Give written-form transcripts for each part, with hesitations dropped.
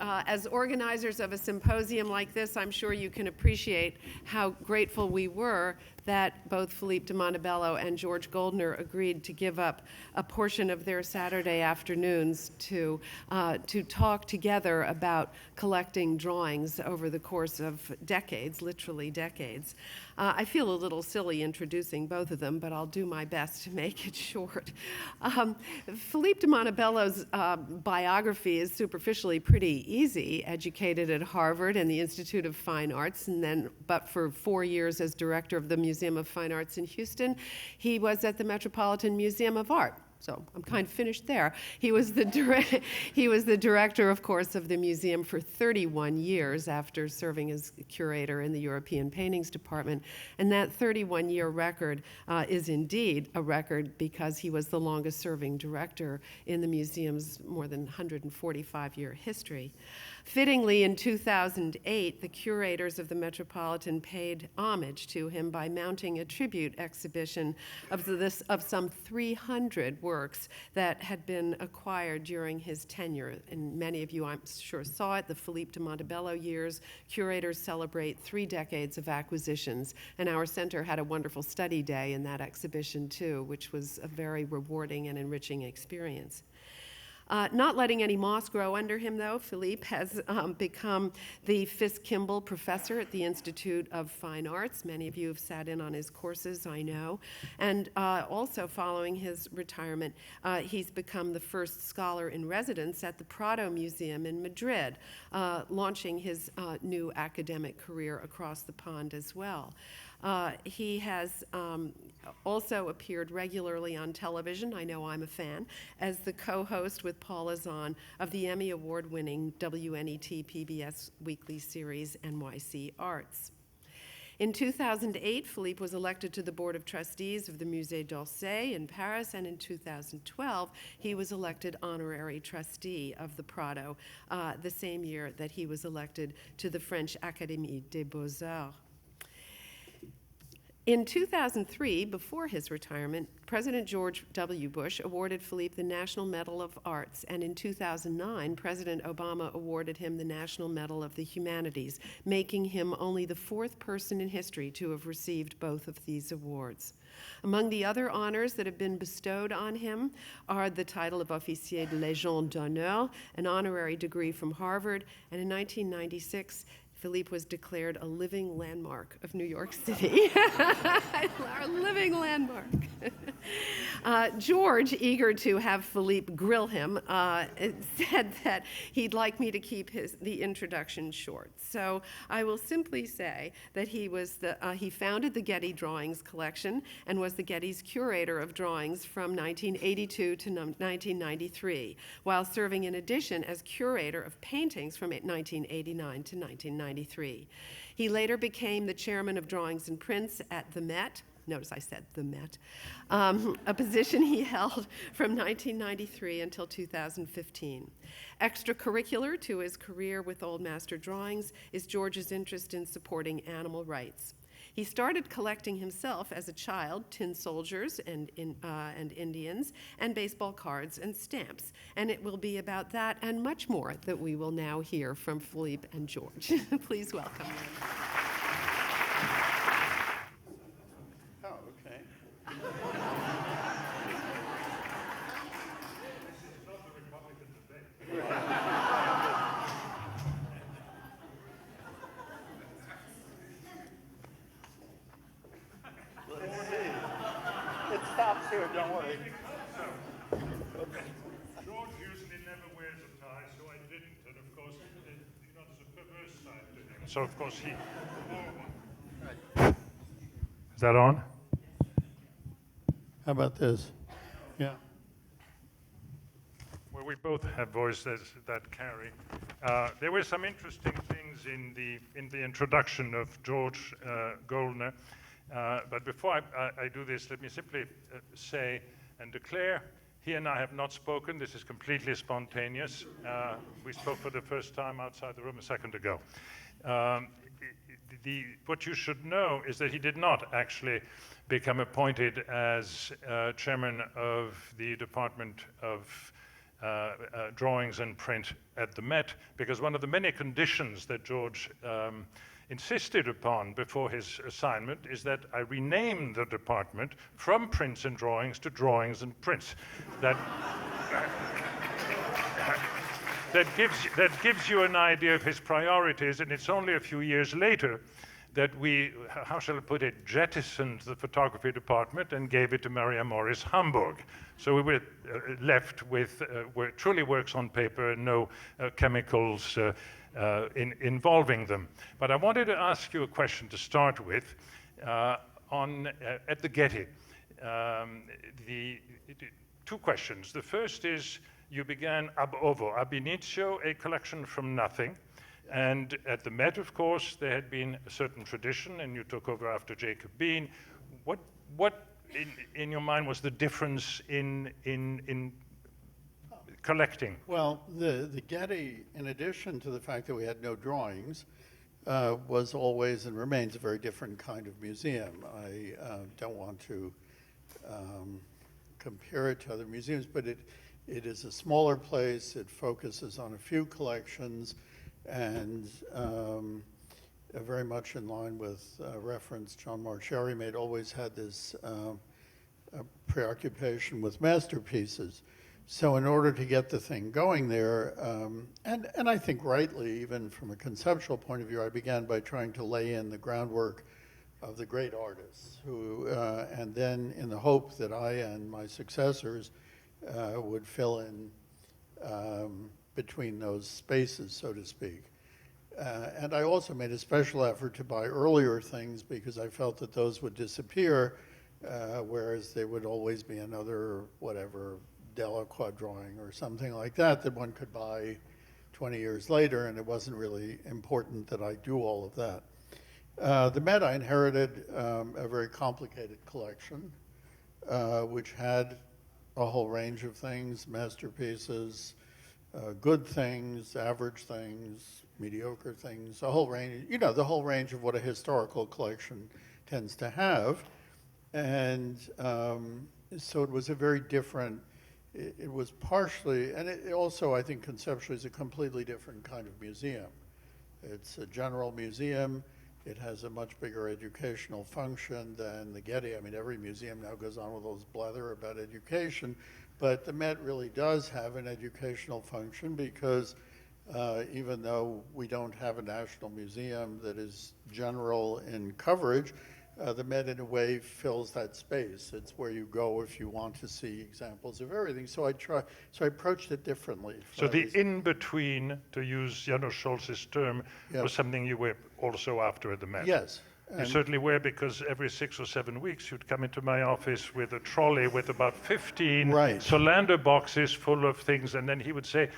as organizers of a symposium like this, I'm sure you can appreciate how grateful we were that both Philippe de Montebello and George Goldner agreed to give up a portion of their Saturday afternoons to talk together about collecting drawings over the course of decades, literally decades. I feel a little silly introducing both of them, but I'll do my best to make it short. Philippe de Montebello's biography is superficially pretty easy. Educated at Harvard and the Institute of Fine Arts, but for 4 years as director of the Museum of Fine Arts in Houston. He was at the Metropolitan Museum of Art. So I'm kind of finished there. He was the director, of course, of the museum for 31 years after serving as curator in the European Paintings Department. And that 31-year record is indeed a record because he was the longest-serving director in the museum's more than 145-year history. Fittingly, in 2008, the curators of the Metropolitan paid homage to him by mounting a tribute exhibition of some 300 works that had been acquired during his tenure. And many of you, I'm sure, saw it, the Philippe de Montebello years. Curators celebrate 3 decades of acquisitions, and our center had a wonderful study day in that exhibition, too, which was a very rewarding and enriching experience. Not letting any moss grow under him, though, Philippe has become the Fisk-Kimball Professor at the Institute of Fine Arts. Many of you have sat in on his courses, I know. And also following his retirement, he's become the first scholar in residence at the Prado Museum in Madrid, launching his new academic career across the pond as well. He has also appeared regularly on television, I know I'm a fan, as the co-host with Paul Azan of the Emmy Award-winning WNET PBS weekly series NYC Arts. In 2008, Philippe was elected to the Board of Trustees of the Musée d'Orsay in Paris, and in 2012, he was elected honorary trustee of the Prado, the same year that he was elected to the French Académie des Beaux-Arts. In 2003, before his retirement, President George W. Bush awarded Philippe the National Medal of Arts, and in 2009, President Obama awarded him the National Medal of the Humanities, making him only the 4th person in history to have received both of these awards. Among the other honors that have been bestowed on him are the title of Officier de Légion d'Honneur, an honorary degree from Harvard, and in 1996, Philippe was declared a living landmark of New York City. Our living landmark. George, eager to have Philippe grill him, said that he'd like me to keep the introduction short. So I will simply say that he founded the Getty Drawings Collection and was the Getty's curator of drawings from 1982 to 1993, while serving in addition as curator of paintings from 1989 to 1993. He later became the chairman of drawings and prints at the Met. Notice I said the Met, a position he held from 1993 until 2015. Extracurricular to his career with Old Master Drawings is George's interest in supporting animal rights. He started collecting himself as a child, tin soldiers and Indians, and baseball cards and stamps. And it will be about that and much more that we will now hear from Philippe and George. Please welcome them. Here, don't worry. George usually never wears a tie, so I didn't. And of course, there's a perverse side to him. So of course he. Is that on? How about this? Yeah. Well, we both have voices that carry. There were some interesting things in the introduction of George Goldner. But before I do this, let me simply say and declare, he and I have not spoken. This is completely spontaneous. We spoke for the first time outside the room a second ago. What you should know is that he did not actually become appointed as chairman of the Department of drawings and print at the Met, because one of the many conditions that George insisted upon before his assignment is that I rename the department from prints and drawings to drawings and prints. That gives you an idea of his priorities, and it's only a few years later that we, how shall I put it, jettisoned the photography department and gave it to Maria Morris Hamburg. So we were left with truly works on paper and no chemicals involving them. But I wanted to ask you a question to start with. At the Getty, two questions. The first is, you began ab ovo, ab initio, a collection from nothing. And at the Met, of course, there had been a certain tradition, and you took over after Jacob Bean. What in your mind was the difference in collecting? Well, the Getty, in addition to the fact that we had no drawings, was always and remains a very different kind of museum. I don't want to compare it to other museums, but it is a smaller place. It focuses on a few collections, and very much in line with reference John Marcheri made, always had this preoccupation with masterpieces. So in order to get the thing going there, and I think rightly, even from a conceptual point of view, I began by trying to lay in the groundwork of the great artists, who, and then in the hope that I and my successors would fill in between those spaces, so to speak. And I also made a special effort to buy earlier things because I felt that those would disappear, whereas there would always be another, whatever, Delacroix drawing or something like that one could buy 20 years later, and it wasn't really important that I do all of that. The Met, I inherited a very complicated collection, which had a whole range of things, masterpieces, good things, average things, mediocre things, a whole range, the whole range of what a historical collection tends to have. And so it was a very different, it was partially, and it also, I think, conceptually is a completely different kind of museum. It's a general museum. It has a much bigger educational function than the Getty. I mean, every museum now goes on with those blather about education, but the Met really does have an educational function because even though we don't have a national museum that is general in coverage, the Met in a way fills that space. It's where you go if you want to see examples of everything. So I approached it differently. So the in-between, to use Janusz Scholz's term, was something you were also after at the Met. Yes. You certainly were, because every 6 or 7 weeks you'd come into my office with a trolley with about 15 Solander boxes full of things, and then he would say,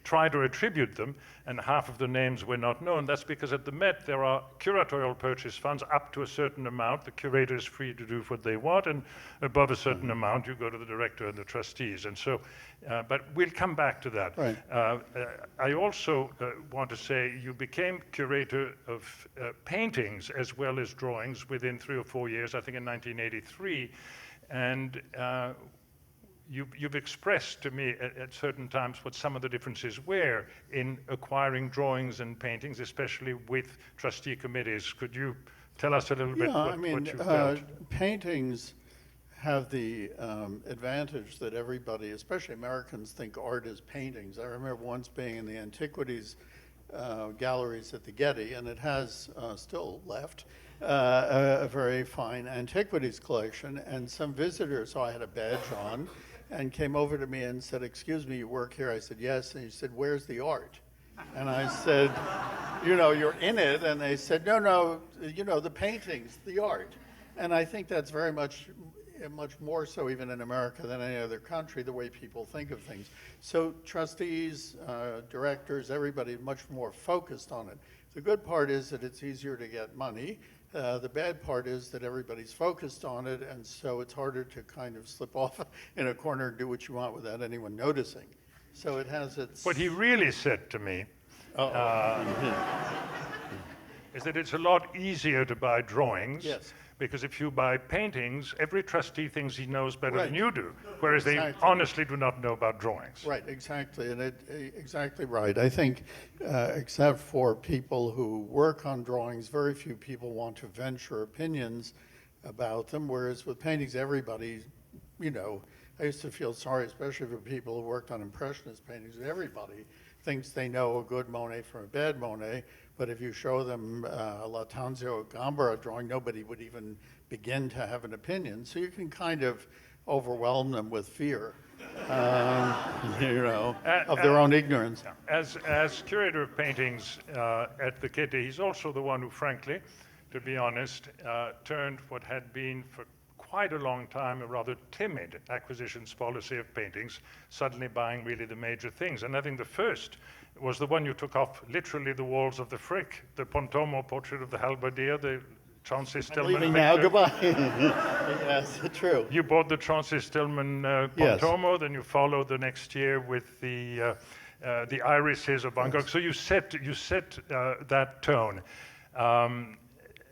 try to attribute them, and half of the names were not known. That's because at the Met there are curatorial purchase funds up to a certain amount. The curator is free to do what they want, and above a certain amount you go to the director and the trustees. And so, but we'll come back to that. Right. I also want to say you became curator of paintings as well as drawings within 3 or 4 years, I think in 1983, and you've expressed to me at certain times what some of the differences were in acquiring drawings and paintings, especially with trustee committees. Could you tell us a little bit what you felt? Paintings have the advantage that everybody, especially Americans, think art is paintings. I remember once being in the antiquities galleries at the Getty, and it has still left a very fine antiquities collection, and some visitors, so I had a badge on, and came over to me and said, "Excuse me, you work here?" I said, "Yes." And he said, "Where's the art?" And I said, "You're in it." And they said, no, the paintings, the art. And I think that's very much more so even in America than any other country, the way people think of things. So trustees, directors, everybody much more focused on it. The good part is that it's easier to get money. The bad part is that everybody's focused on it, and so it's harder to kind of slip off in a corner and do what you want without anyone noticing. So it has its... What he really said to me is that it's a lot easier to buy drawings. Yes. Because if you buy paintings, every trustee thinks he knows better than Right. you do, whereas they Exactly. honestly do not know about drawings. Right, exactly, and exactly right. I think, except for people who work on drawings, very few people want to venture opinions about them, whereas with paintings, everybody, I used to feel sorry, especially for people who worked on Impressionist paintings. Everybody thinks they know a good Monet from a bad Monet, but if you show them a Lattanzio Gambara drawing, nobody would even begin to have an opinion. So you can kind of overwhelm them with fear, of their own ignorance. As curator of paintings at the Getty, he's also the one who, frankly, to be honest, turned what had been for quite a long time a rather timid acquisitions policy of paintings, suddenly buying really the major things. And I think the first was the one you took off literally the walls of the Frick, the Pontormo portrait of the Halberdier, the Chauncey Stillman. Leaving now, goodbye. Yes, true. You bought the Chauncey Stillman Pontormo, then you followed the next year with the irises of Bangkok. Yes. So you set that tone.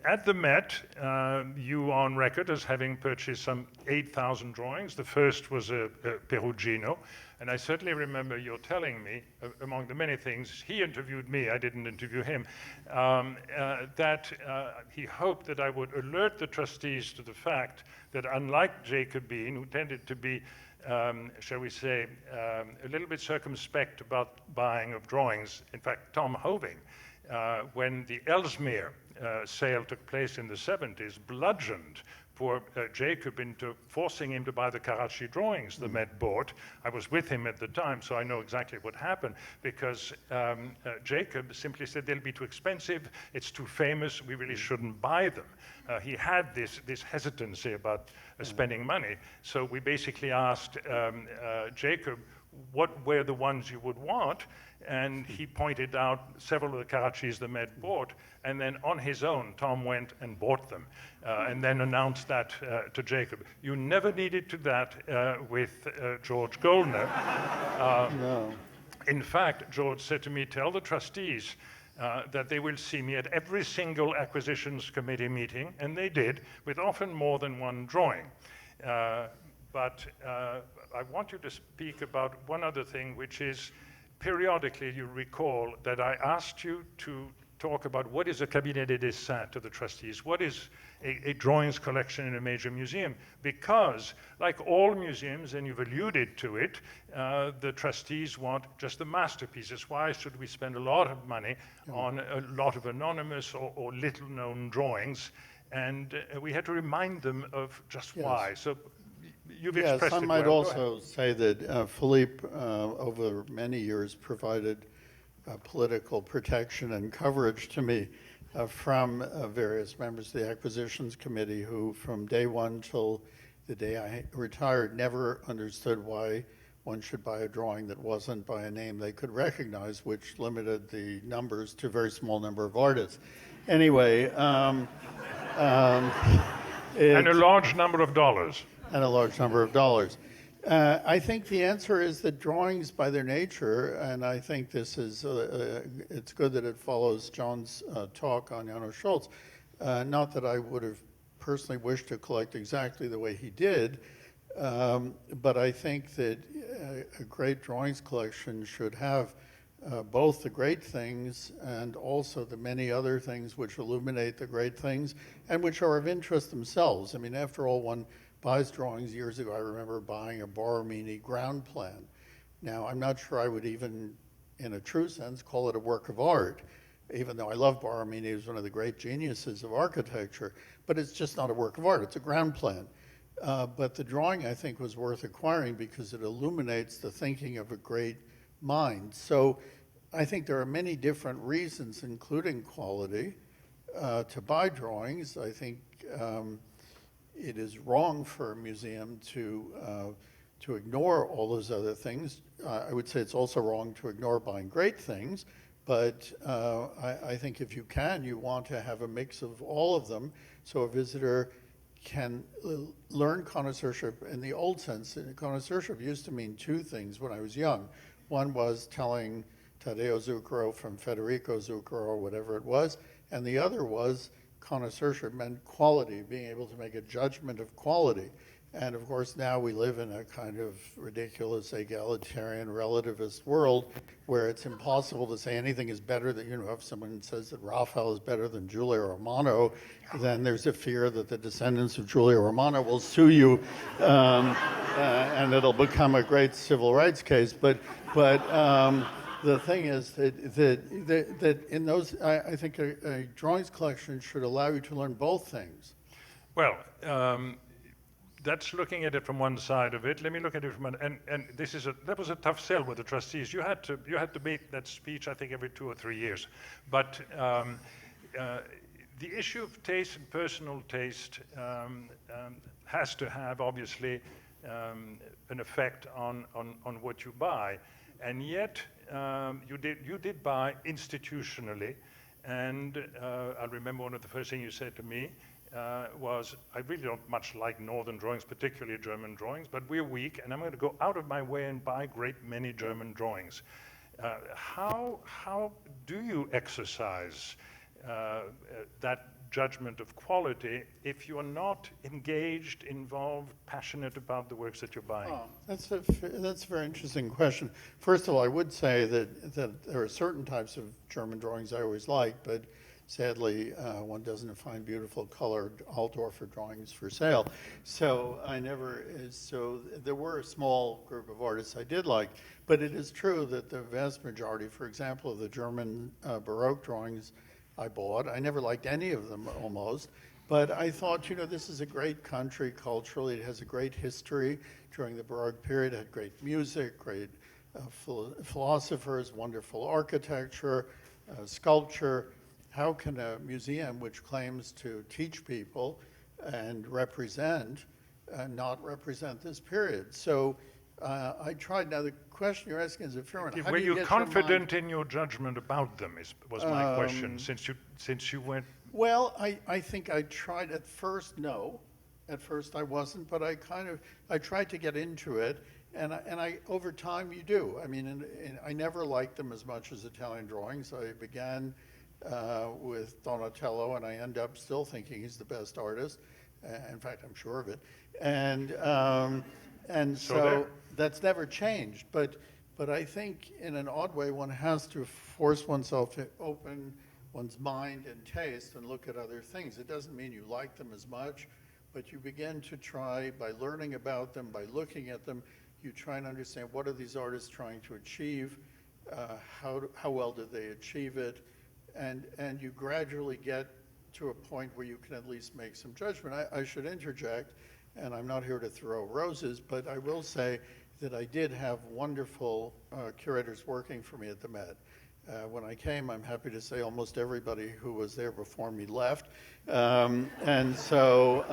At the Met, you are on record as having purchased some 8,000 drawings. The first was a Perugino. And I certainly remember you telling me, among the many things, he interviewed me, I didn't interview him, that he hoped that I would alert the trustees to the fact that unlike Jacobin, who tended to be, shall we say, a little bit circumspect about buying of drawings, in fact, Tom Hoving, when the Ellesmere sale took place in the 70s, bludgeoned poor Jacob into forcing him to buy the Karachi drawings the Met bought. I was with him at the time, so I know exactly what happened, because Jacob simply said, they'll be too expensive, it's too famous, we really shouldn't buy them. He had this hesitancy about spending money, so we basically asked Jacob, what were the ones you would want? And he pointed out several of the Karachis the Met bought, and then on his own, Tom went and bought them, and then announced that to Jacob. You never needed to do that with George Goldner. No. In fact, George said to me, tell the trustees that they will see me at every single acquisitions committee meeting, and they did, with often more than one drawing. But I want you to speak about one other thing, which is periodically you recall that I asked you to talk about what is a cabinet des dessins to the trustees, what is a drawings collection in a major museum, because like all museums, and you've alluded to it, the trustees want just the masterpieces. Why should we spend a lot of money on a lot of anonymous or little known drawings? And we had to remind them of just why. So you've expressed it well. I might also say that Philippe, over many years, provided political protection and coverage to me from various members of the Acquisitions Committee who, from day one till the day I retired, never understood why one should buy a drawing that wasn't by a name they could recognize, which limited the numbers to a very small number of artists. Anyway, and a large number of dollars. And a large number of dollars. I think the answer is that drawings by their nature, and I think this is, it's good that it follows John's talk on Janos Scholz. Not that I would have personally wished to collect exactly the way he did, but I think that a great drawings collection should have both the great things and also the many other things which illuminate the great things and which are of interest themselves. I mean, after all, one buys drawings. Years ago, I remember buying a Borromini ground plan. Now, I'm not sure I would even, in a true sense, call it a work of art, even though I love Borromini, he was one of the great geniuses of architecture, but it's just not a work of art, it's a ground plan. But the drawing, I think, was worth acquiring because it illuminates the thinking of a great mind. So I think there are many different reasons, including quality, to buy drawings. I think it is wrong for a museum to ignore all those other things. I would say it's also wrong to ignore buying great things, but I think if you can, you want to have a mix of all of them so a visitor can learn connoisseurship in the old sense. Connoisseurship used to mean two things when I was young. One was telling Taddeo Zucchero from Federico Zucchero or whatever it was, and the other was connoisseurship, meant quality, being able to make a judgment of quality. And of course, now we live in a kind of ridiculous egalitarian relativist world where it's impossible to say anything is better than, if someone says that Raphael is better than Giulio Romano, then there's a fear that the descendants of Giulio Romano will sue you, and it'll become a great civil rights case. But the thing is that in those, I think a drawings collection should allow you to learn both things. Well, that's looking at it from one side of it. Let me look at it from and that was a tough sell with the trustees. You had to make that speech, I think, every 2 or 3 years. But the issue of taste and personal taste has to have, obviously, an effect on what you buy. And yet, you did buy institutionally. And I remember one of the first things you said to me was, I really don't much like Northern drawings, particularly German drawings, but we're weak, and I'm going to go out of my way and buy a great many German drawings. How do you exercise that judgment of quality if you're not engaged, involved, passionate about the works that you're buying? Oh, that's a very interesting question. First of all, I would say that there are certain types of German drawings I always like, but sadly, one doesn't find beautiful colored Altdorfer drawings for sale. So there were a small group of artists I did like, but it is true that the vast majority, for example, of the German Baroque drawings I bought, I never liked any of them almost, but I thought, this is a great country culturally. It has a great history during the Baroque period. It had great music, great philosophers, wonderful architecture, sculpture. How can a museum which claims to teach people and represent not represent this period? So I tried. Now the question you're asking is a fair one. How Were do you you get confident in your judgment about them? Was my question. Since you went. Well, I think I tried at first. No, at first I wasn't, but I tried to get into it, and I over time you do. I mean, I never liked them as much as Italian drawings. I began with Donatello, and I end up still thinking he's the best artist. In fact, I'm sure of it. And so that's never changed. But I think in an odd way, one has to force oneself to open one's mind and taste and look at other things. It doesn't mean you like them as much, but you begin to try, by learning about them, by looking at them, you try and understand what are these artists trying to achieve, how well did they achieve it, and you gradually get to a point where you can at least make some judgment. I should interject, and I'm not here to throw roses, but I will say that I did have wonderful curators working for me at the Met. When I came, I'm happy to say almost everybody who was there before me left. And so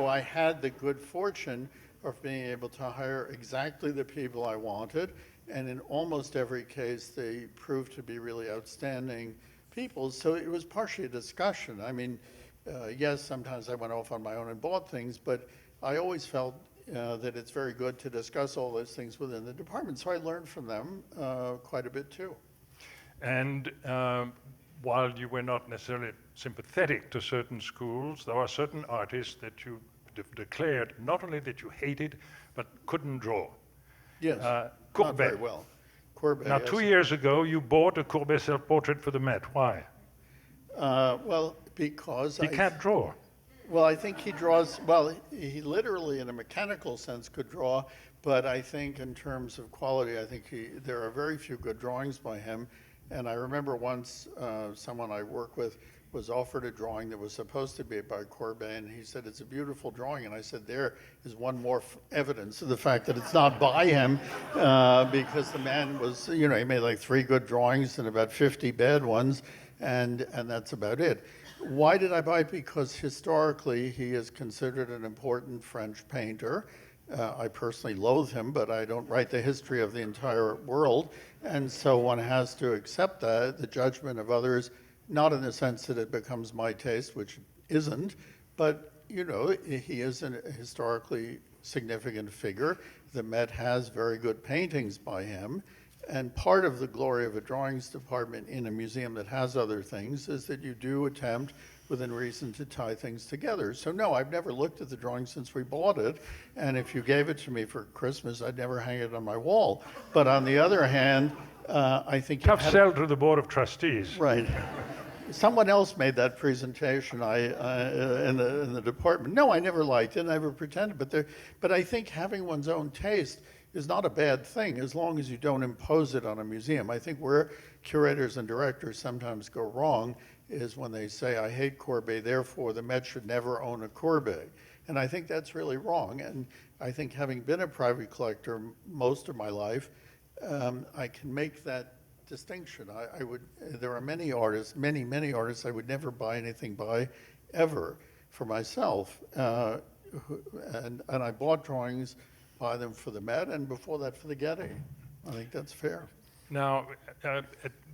I had the good fortune of being able to hire exactly the people I wanted. And in almost every case, they proved to be really outstanding people. So it was partially a discussion. I mean, yes, sometimes I went off on my own and bought things, but I always felt that it's very good to discuss all those things within the department. So I learned from them quite a bit too. And while you were not necessarily sympathetic to certain schools, there are certain artists that you declared not only that you hated, but couldn't draw. Yes, not very well. Courbet, now, 2 years ago, you bought a Courbet self-portrait for the Met. Why? Well, because he can't draw. Well, I think he draws, well, he literally, in a mechanical sense, could draw, but I think in terms of quality, I think there are very few good drawings by him. And I remember once someone I work with was offered a drawing that was supposed to be by Courbet, and he said, it's a beautiful drawing. And I said, there is one more evidence of the fact that it's not by him, because the man was, he made like 3 good drawings and about 50 bad ones, and that's about it. Why did I buy it? Because historically he is considered an important French painter. I personally loathe him, but I don't write the history of the entire world. And so one has to accept that, the judgment of others, not in the sense that it becomes my taste, which isn't, but he is a historically significant figure. The Met has very good paintings by him. And part of the glory of a drawings department in a museum that has other things is that you do attempt within reason to tie things together. So no, I've never looked at the drawing since we bought it, and if you gave it to me for Christmas, I'd never hang it on my wall. But on the other hand, I think... Tough sell to the Board of Trustees. Right. Someone else made that presentation in the department. No, I never liked it, I never pretended, but I think having one's own taste is not a bad thing as long as you don't impose it on a museum. I think where curators and directors sometimes go wrong is when they say, I hate Courbet, therefore the Met should never own a Courbet. And I think that's really wrong. And I think having been a private collector most of my life, I can make that distinction. There are many artists, many artists I would never buy anything by ever for myself. And I bought drawings by them for the Met and before that for the Getty. I think that's fair. Now, at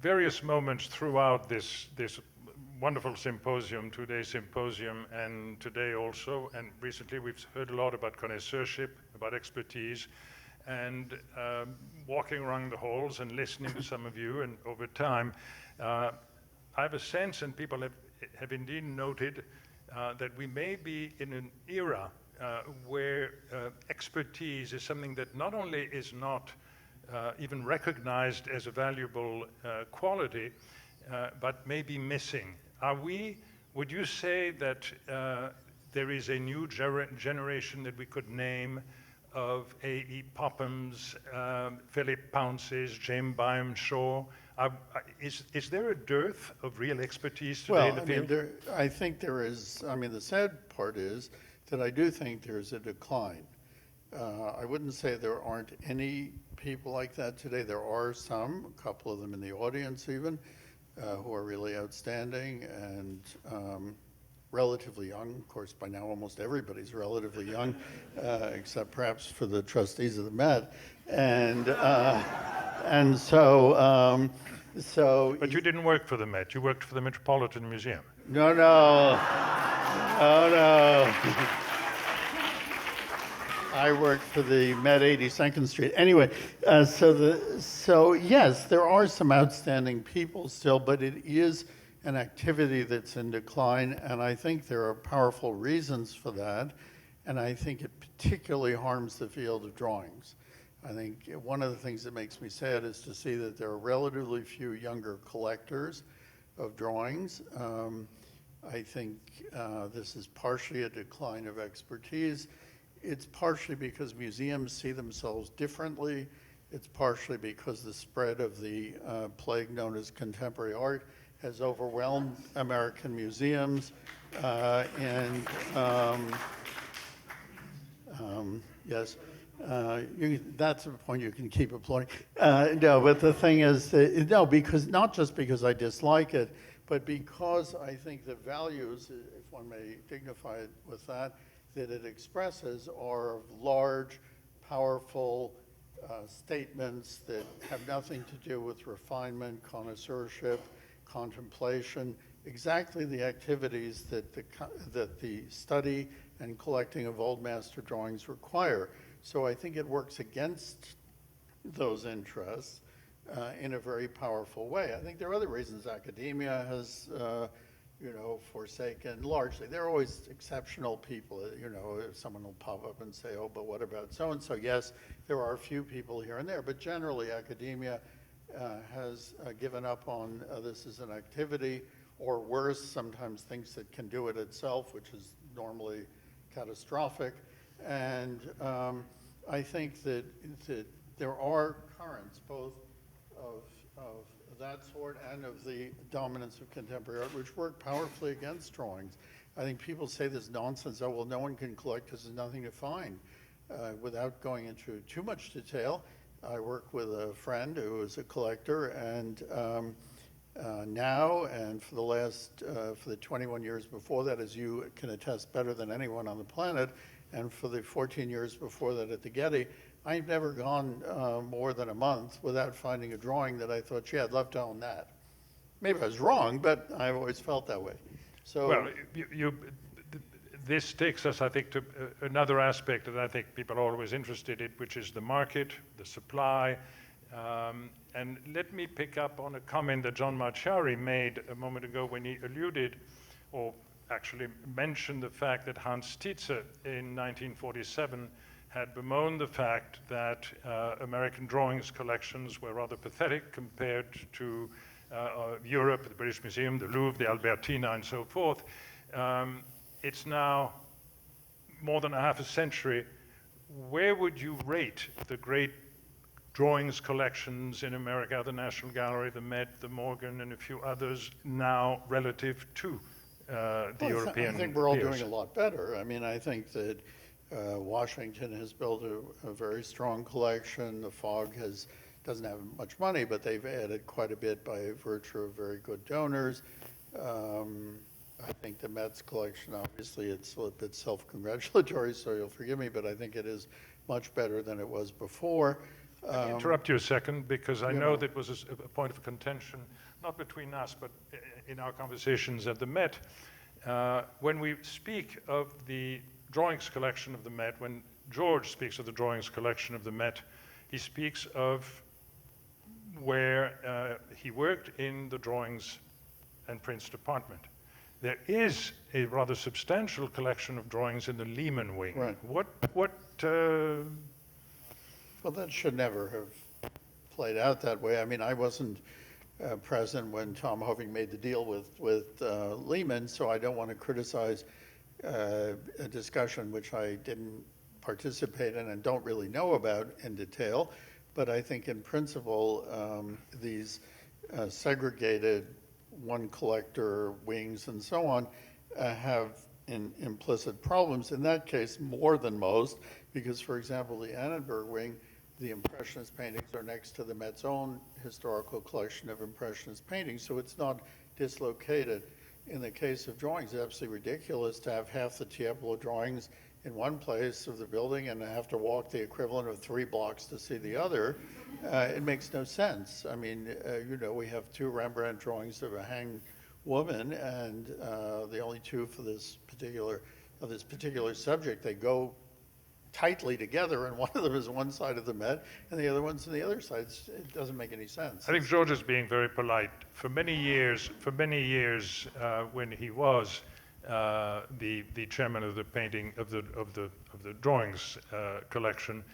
various moments throughout this wonderful symposium, two-day symposium, and today also, and recently we've heard a lot about connoisseurship, about expertise, and walking around the halls and listening to some of you, and over time, I have a sense, and people have indeed noted, that we may be in an era where expertise is something that not only is not even recognized as a valuable quality, but may be missing. Would you say that there is a new generation that we could name of A.E. Pophams, Philip Pounces, James Byam Shaw? Is there a dearth of real expertise today in the field? I think there is. I mean, the sad part is that I do think there's a decline. I wouldn't say there aren't any people like that today. There are some, a couple of them in the audience even, who are really outstanding and relatively young. Of course, by now almost everybody's relatively young, except perhaps for the trustees of the Met. And so... But you didn't work for the Met. You worked for the Metropolitan Museum. No. I worked for the Met 82nd Street. Anyway, so yes, there are some outstanding people still, but it is an activity that's in decline, and I think there are powerful reasons for that, and I think it particularly harms the field of drawings. I think one of the things that makes me sad is to see that there are relatively few younger collectors of drawings. I think this is partially a decline of expertise. It's partially because museums see themselves differently. It's partially because the spread of the plague known as contemporary art has overwhelmed American museums. Yes. That's a point you can keep applauding. No, but the thing is, because not just because I dislike it, but because I think the values, if one may dignify it with that it expresses are of large, powerful statements that have nothing to do with refinement, connoisseurship, contemplation, exactly the activities that the study and collecting of old master drawings require. So I think it works against those interests in a very powerful way. I think there are other reasons academia has, forsaken largely. There are always exceptional people, someone will pop up and say, oh, but what about so-and-so? Yes, there are a few people here and there, but generally academia has given up on this as an activity, or worse, sometimes thinks it can do it itself, which is normally catastrophic. And I think that there are currents, both of that sort and of the dominance of contemporary art, which work powerfully against drawings. I think people say this nonsense, oh, well, no one can collect because there's nothing to find. Without going into too much detail, I work with a friend who is a collector, and now and for the 21 years before that, as you can attest better than anyone on the planet, and for the 14 years before that at the Getty, I've never gone more than a month without finding a drawing that I thought, gee, I'd love to own that. Maybe I was wrong, but I've always felt that way. So, well, this takes us, I think, to another aspect that I think people are always interested in, which is the market, the supply, And let me pick up on a comment that John Marchiari made a moment ago when he alluded, or actually mentioned the fact that Hans Tietze in 1947 had bemoaned the fact that American drawings collections were rather pathetic compared to Europe, the British Museum, the Louvre, the Albertina, and so forth. It's now more than a half a century. Where would you rate the great drawings collections in America, the National Gallery, the Met, the Morgan, and a few others now relative to the European I think we're all peers? doing a lot better. I mean, I think that Washington has built a very strong collection. The Fogg doesn't have much money, but they've added quite a bit by virtue of very good donors. I think the Met's collection, obviously, it's a bit self-congratulatory, so you'll forgive me, but I think it is much better than it was before. Let me interrupt you a second, because I know that was a point of contention, not between us, but in our conversations at the Met. When we speak of the drawings collection of the Met, when George speaks of the drawings collection of the Met, he speaks of where he worked in the drawings and prints department. There is a rather substantial collection of drawings in the Lehman wing. Right. Well, that should never have played out that way. I mean, I wasn't present when Tom Hoving made the deal with Lehman, so I don't want to criticize a discussion which I didn't participate in and don't really know about in detail. But I think in principle, these segregated one collector wings and so on have implicit problems. In that case, more than most, because, for example, the Annenberg wing, the Impressionist paintings are next to the Met's own historical collection of Impressionist paintings, so it's not dislocated. In the case of drawings, it's absolutely ridiculous to have half the Tiepolo drawings in one place of the building and have to walk the equivalent of 3 blocks to see the other. It makes no sense. I mean, we have 2 Rembrandt drawings of a hanged woman, and the only 2 for this particular subject. They go tightly together, and one of them is one side of the Met, and the other one's on the other side. It doesn't make any sense. I think George is being very polite. For many years, when he was the chairman of the painting of the drawings collection,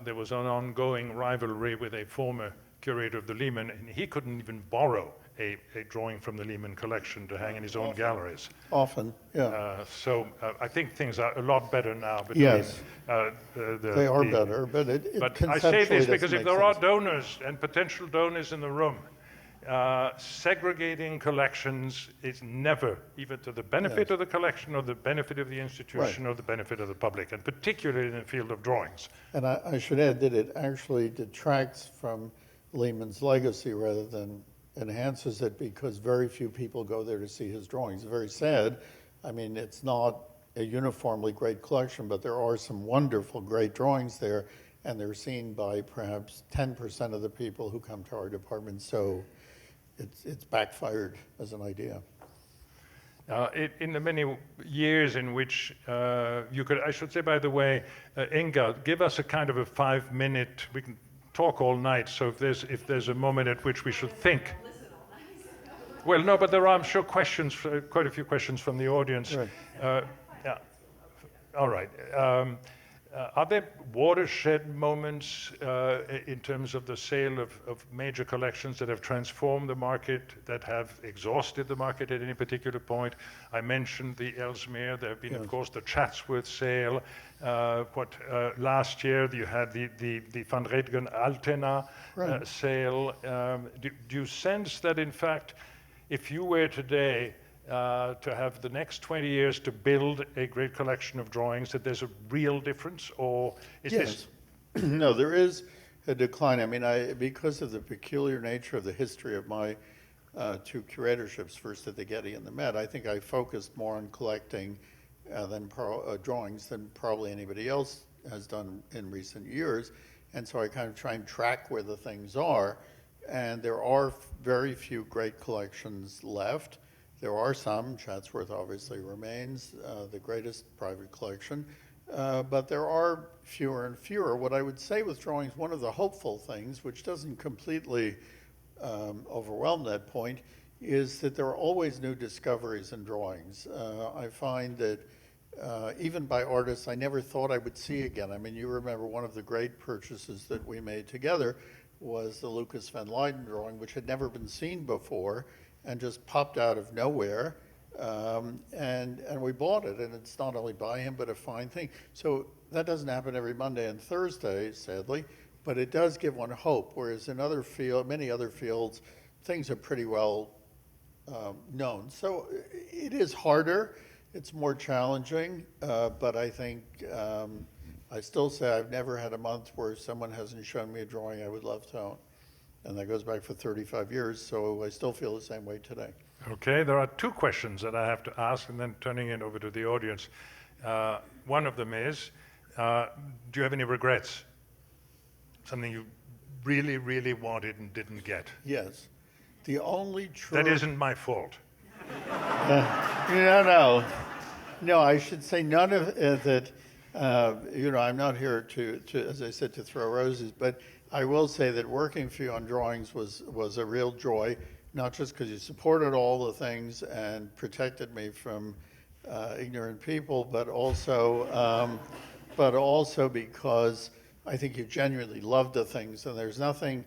there was an ongoing rivalry with a former curator of the Lehman, and he couldn't even borrow a drawing from the Lehman collection to hang in his own galleries. Often, yeah. So I think things are a lot better now. Yes, they are better, but I say this because if there are donors and potential donors in the room, segregating collections is never either to the benefit of the collection or the benefit of the institution or the benefit of the public, and particularly in the field of drawings. And I should add that it actually detracts from Lehman's legacy rather than enhances it, because very few people go there to see his drawings. It's very sad. I mean, it's not a uniformly great collection, but there are some wonderful, great drawings there, and they're seen by perhaps 10% of the people who come to our department. So it's backfired as an idea. In the many years in which you could, I should say, by the way, Inga, give us a kind of a 5-minute, we can talk all night, so if there's a moment at which we should think. Well, no, but there are, I'm sure, questions, quite a few questions from the audience. Right. Yeah. All right. Are there watershed moments in terms of the sale of major collections that have transformed the market, that have exhausted the market at any particular point? I mentioned the Ellesmere. There have been, of course, the Chatsworth sale. Last year you had the Van Redgen Altena sale. Do you sense that, in fact, if you were today to have the next 20 years to build a great collection of drawings, that there's a real difference, or is this? No, there is a decline. I mean, because of the peculiar nature of the history of my 2 curatorships, first at the Getty and the Met, I think I focused more on collecting drawings than probably anybody else has done in recent years. And so I kind of try and track where the things are. And there are very few great collections left. There are some. Chatsworth obviously remains the greatest private collection. but there are fewer and fewer. What I would say with drawings, one of the hopeful things, which doesn't completely overwhelm that point, is that there are always new discoveries in drawings. I find that even by artists I never thought I would see again. I mean, you remember one of the great purchases that we made together was the Lucas van Leyden drawing, which had never been seen before and just popped out of nowhere. And we bought it, and it's not only by him, but a fine thing. So that doesn't happen every Monday and Thursday, sadly, but it does give one hope, whereas in many other fields, things are pretty well known. So it is harder, it's more challenging, but I think I still say I've never had a month where someone hasn't shown me a drawing I would love to own. And that goes back for 35 years, so I still feel the same way today. Okay, there are two questions that I have to ask, and then turning it over to the audience. One of them is, do you have any regrets? Something you really, really wanted and didn't get? Yes. The only true... That isn't my fault. No, I should say none of that. I'm not here to, as I said, to throw roses, but I will say that working for you on drawings was a real joy, not just because you supported all the things and protected me from ignorant people, but also because I think you genuinely loved the things, and there's nothing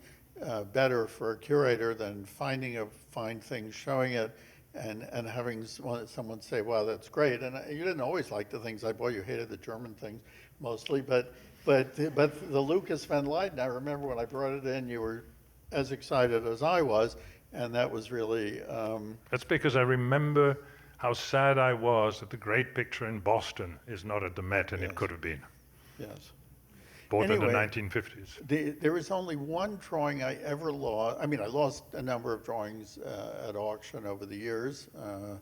better for a curator than finding a fine thing, showing it, and having someone say, "Wow, that's great." And you didn't always like the things I bought. You hated the German things mostly, but the Lucas van Leyden, I remember when I brought it in, you were as excited as I was, and that was really... That's because I remember how sad I was that the great picture in Boston is not at the Met, and Yes. it could have been. Yes. Both in the Anyway, 1950s. There was only one drawing I ever lost. I mean, I lost a number of drawings at auction over the years, a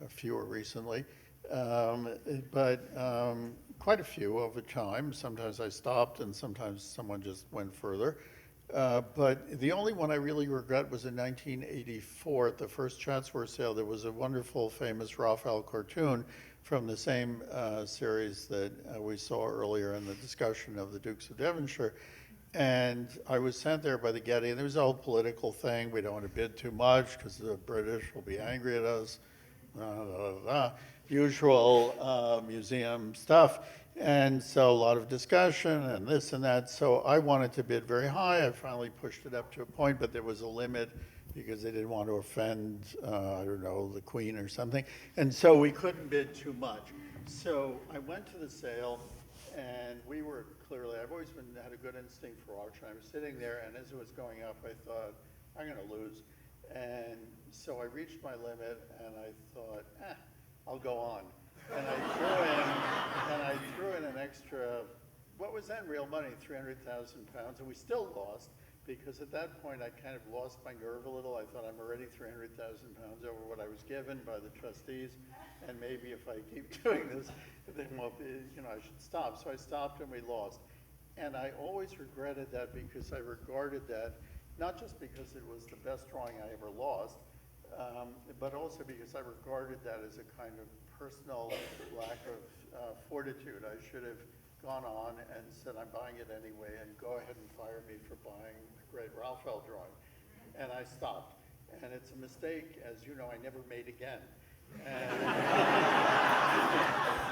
few recently, but quite a few over time. Sometimes I stopped and sometimes someone just went further. But the only one I really regret was in 1984 at the first Chatsworth sale. There was a wonderful, famous Raphael cartoon from the same series that we saw earlier in the discussion of the Dukes of Devonshire. And I was sent there by the Getty, and there was a whole political thing. We don't want to bid too much because the British will be angry at us. Usual museum stuff. And so a lot of discussion and this and that. So I wanted to bid very high. I finally pushed it up to a point, but there was a limit because they didn't want to offend, I don't know, the Queen or something. And so we couldn't bid too much. So I went to the sale, and we were clearly, I've always had a good instinct for auction. I was sitting there, and as it was going up, I thought, I'm going to lose. And so I reached my limit, and I thought, I'll go on. And I threw in an extra, what was then real money, 300,000 pounds, and we still lost, because at that point I kind of lost my nerve a little. I thought I'm already 300,000 pounds over what I was given by the trustees, and maybe if I keep doing this, then I should stop. So I stopped and we lost. And I always regretted that because I regarded that, not just because it was the best drawing I ever lost, but also because I regarded that as a kind of personal lack of fortitude. I should have gone on and said, I'm buying it anyway, and go ahead and fire me for buying a great Raphael drawing. And I stopped. And it's a mistake, as you know, I never made again. And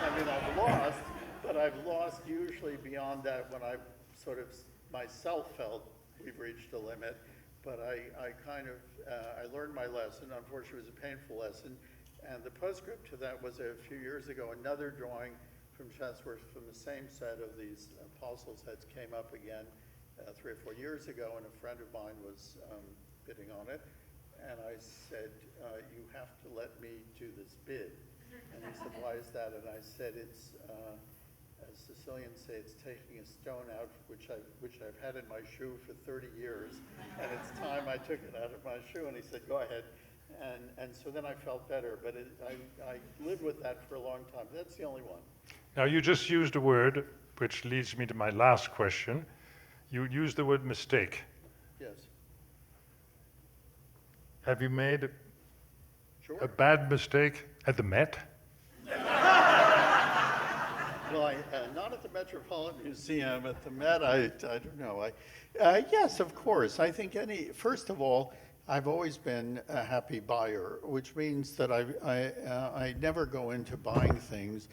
I mean, I've lost, but I've lost usually beyond that when I sort of myself felt we've reached a limit. But I kind of, I learned my lesson. Unfortunately, it was a painful lesson. And the postscript to that was a few years ago, another drawing from Chatsworth from the same set of these apostles' heads came up again 3 or 4 years ago, and a friend of mine was bidding on it. And I said, you have to let me do this bid. And he said, why is that? And I said, it's, as Sicilians say, it's taking a stone out, which I've had in my shoe for 30 years. And it's time I took it out of my shoe. And he said, go ahead. And so then I felt better, but I lived with that for a long time. That's the only one. Now, you just used a word, which leads me to my last question. You used the word mistake. Yes. Have you made Sure. a bad mistake at the Met? Well, not at the Metropolitan Museum, at the Met, I don't know. Yes, of course. I think first of all, I've always been a happy buyer, which means that I never go into buying things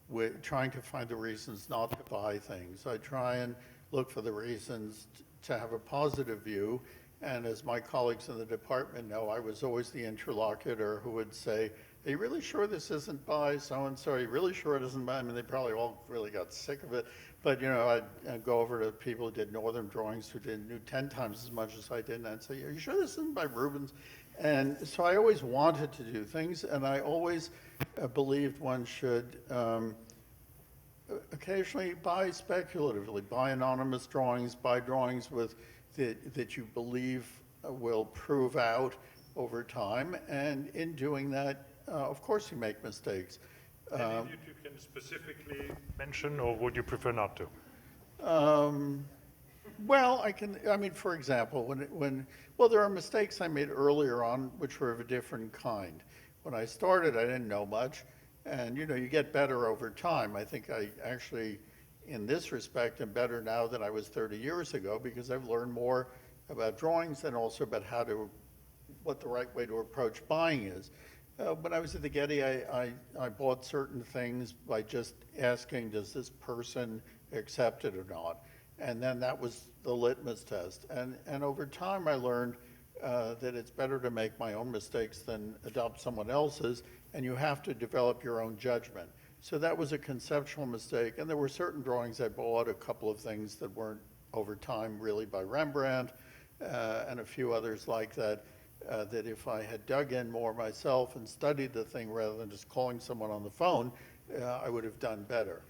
with trying to find the reasons not to buy things. I try and look for the reasons to have a positive view. And as my colleagues in the department know, I was always the interlocutor who would say, are you really sure this isn't by so-and-so? Are you really sure it isn't by? I mean, they probably all really got sick of it. But, I'd go over to people who did northern drawings who knew 10 times as much as I did, and I'd say, are you sure this isn't by Rubens? And so I always wanted to do things, and I always believed one should occasionally buy speculatively, buy anonymous drawings, buy drawings that you believe will prove out over time. And in doing that, of course you make mistakes. Any that you can specifically mention, or would you prefer not to? Well, for example, there are mistakes I made earlier on which were of a different kind. When I started, I didn't know much, and you get better over time. I think I actually, in this respect, am better now than I was 30 years ago because I've learned more about drawings and also about what the right way to approach buying is. When I was at the Getty, I bought certain things by just asking, does this person accept it or not? And then that was the litmus test. And over time, I learned that it's better to make my own mistakes than adopt someone else's, and you have to develop your own judgment. So that was a conceptual mistake. And there were certain drawings I bought, a couple of things that weren't over time really by Rembrandt, and a few others like that. That if I had dug in more myself and studied the thing rather than just calling someone on the phone, I would have done better.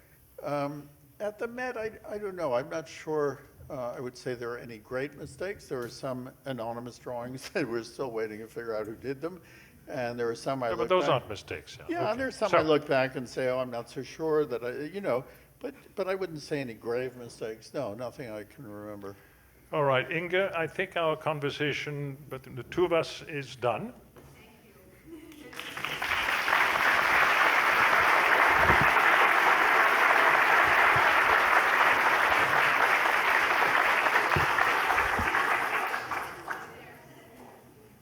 At the Met, I don't know. I'm not sure I would say there are any great mistakes. There are some anonymous drawings that we're still waiting to figure out who did them. And there are some I look But those back, aren't mistakes. Yeah, Okay. and there's some So- I look back and say, oh, I'm not so sure that but I wouldn't say any grave mistakes. No, nothing I can remember. All right, Inge, I think our conversation between the two of us is done.